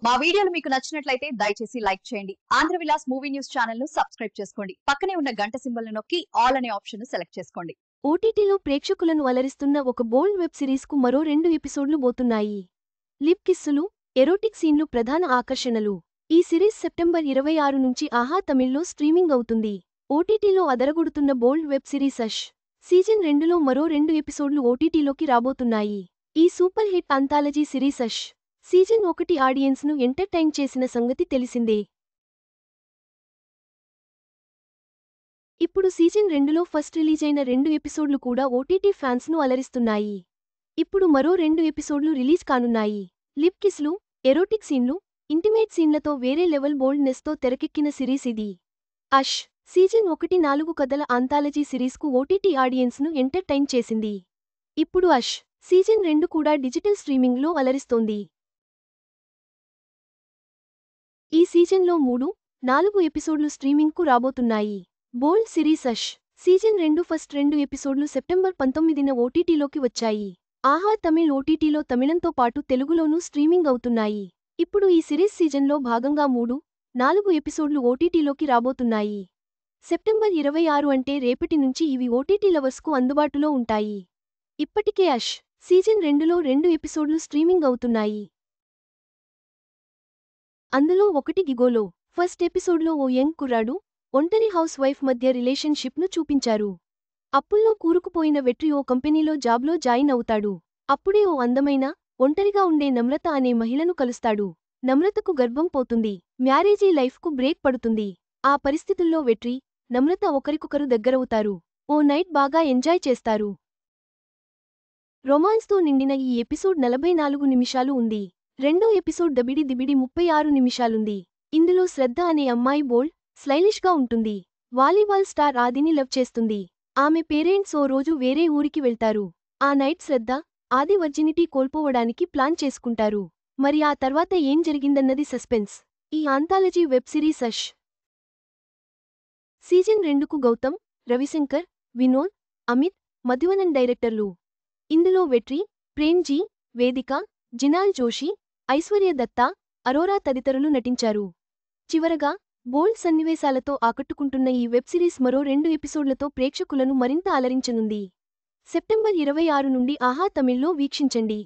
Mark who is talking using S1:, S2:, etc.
S1: మా వీడియోలు మీకు నచ్చినట్లయితే దయచేసి లైక్ చేయండి. Andhra Vilas movie news channel ను సబ్స్క్రైబ్ చేసుకోండి. పక్కనే ఉన్న గంట సింబల్ ను నొక్కి ఆల్ అనే ఆప్షన్ ను సెలెక్ట్ చేసుకోండి.
S2: ఓటీటీలో ప్రేక్షకులను అలరిస్తున్న ఒక బోల్డ్ వెబ్ సిరీస్ కు మరో 2 ఎపిసోడ్లు బోతున్నాయి. లిప్ కిస్సులు, ఎరోటిక్ సీన్లు ప్రధాన ఆకర్షణలు. ఈ సిరీస్ సెప్టెంబర్ 26 నుంచి ఆహా తమిళ్లో స్ట్రీమింగ్ అవుతుంది. ఓటీటీలో అదరగొడుతున్న బోల్డ్ వెబ్ సిరీస్ అష్ సీజన్ 2లో మరో 2 ఎపిసోడ్లు ఓటీటీలోకి రాబోతున్నాయి. ఈ సూపర్ హిట్ అంథాలజీ సిరీస్ అష్ సీజన్ 1 ఆడియన్స్ ను ఎంటర్టైన్ చేసిన సంగతి తెలిసిందే. ఇప్పుడు సీజన్ 2లో ఫస్ట్ రిలీజైన 2 ఎపిసోడ్లు కూడా ఓటీటీ ఫ్యాన్స్ ను అలరిస్తున్నాయి. ఇప్పుడు మరో 2 ఎపిసోడ్లు రిలీజ్ కానున్నాయి. లిప్ కిస్లు, ఎరోటిక్ సీన్లు, ఇంటిమేట్ సీన్లతో వేరే లెవెల్ బోల్డ్నెస్ తో తెరకెక్కిన సిరీస్ ఇది. అష్ సీజన్ 1 4 కథల అంథాలజీ సిరీస్ కు ఓటీటీ ఆడియన్స్ ను ఎంటర్టైన్ చేసింది. ఇప్పుడు అష్ సీజన్ 2 కూడా డిజిటల్ స్ట్రీమింగ్ లో అలరిస్తోంది. ఈ సీజన్లో 3, 4 ఎపిసోడ్లు స్ట్రీమింగ్ కు రాబోతున్నాయి. బోల్డ్ సిరీస్ అష్ సీజన్ 2 ఫస్ట్ 2 ఎపిసోడ్లు సెప్టెంబర్ 19న ఓటీటీలోకి వచ్చాయి. ఆహా తమిళ్ ఓటీటీలో తమిళంతో పాటు తెలుగులోనూ స్ట్రీమింగ్ అవుతున్నాయి. ఇప్పుడు ఈ సిరీస్ సీజన్లో భాగంగా 3, 4 ఎపిసోడ్లు ఓటీటీలోకి రాబోతున్నాయి. సెప్టెంబర్ 26 అంటే రేపటి నుంచి ఇవి ఓటీటీ లవర్స్ కు అందుబాటులో ఉంటాయి. ఇప్పటికే అష్ సీజన్ 2లో 2 ఎపిసోడ్లు స్ట్రీమింగ్ అవుతున్నాయి. అందులో ఒకటి గిగోలో. ఫస్ట్ ఎపిసోడ్లో ఓ యంగ్ కుర్రాడు, ఒంటరి హౌస్ వైఫ్ మధ్య రిలేషన్షిప్ ను చూపించారు. అప్పుల్లో కూరుకుపోయిన వెట్రి ఓ కంపెనీలో జాబ్లో జాయిన్ అవుతాడు. అప్పుడే ఓ అందమైన, ఒంటరిగా ఉండే నమ్రత అనే మహిళను కలుస్తాడు. నమ్రతకు గర్భం పోతుంది. మ్యారేజీ లైఫ్ కు బ్రేక్ పడుతుంది. ఆ పరిస్థితుల్లో వెట్రి, నమ్రత ఒకరికొకరు దగ్గరవుతారు. ఓ నైట్ బాగా ఎంజాయ్ చేస్తారు. రొమాన్స్తో నిండిన ఈ ఎపిసోడ్ 44 నిమిషాలు ఉంది. రెండో ఎపిసోడ్ దబిడి దిబిడి 36 నిమిషాలుంది. ఇందులో శ్రద్ధ అనే అమ్మాయి బోల్డ్, స్లైలిష్ గా ఉంటుంది. వాలీబాల్ స్టార్ ఆదిని లవ్ చేస్తుంది. ఆమె పేరెంట్స్ ఓ రోజు వేరే ఊరికి వెళ్తారు. ఆ నైట్ శ్రద్ధ, ఆది వర్జినిటీ కోల్పోవడానికి ప్లాన్ చేసుకుంటారు. మరి ఆ తర్వాత ఏం జరిగిందన్నది సస్పెన్స్. ఈ ఆంథాలజీ వెబ్ సిరీస్ అష్ సీజన్ 2కు గౌతమ్, రవిశంకర్, వినోద్, అమిత్, మధువనన్ డైరెక్టర్లు. ఇందులో వెట్రి, ప్రేమ్జీ, వేదిక, జినాల్ జోషి, ఐశ్వర్య దత్తా, అరోరా తదితరులు నటించారు. చివరగా, బోల్డ్ సన్నివేశాలతో ఆకట్టుకుంటున్న ఈ వెబ్ సిరీస్ మరో 2 ఎపిసోడ్లతో ప్రేక్షకులను మరింత అలరించనుంది. సెప్టెంబర్ 26 నుండి ఆహా తమిళ్లో వీక్షించండి.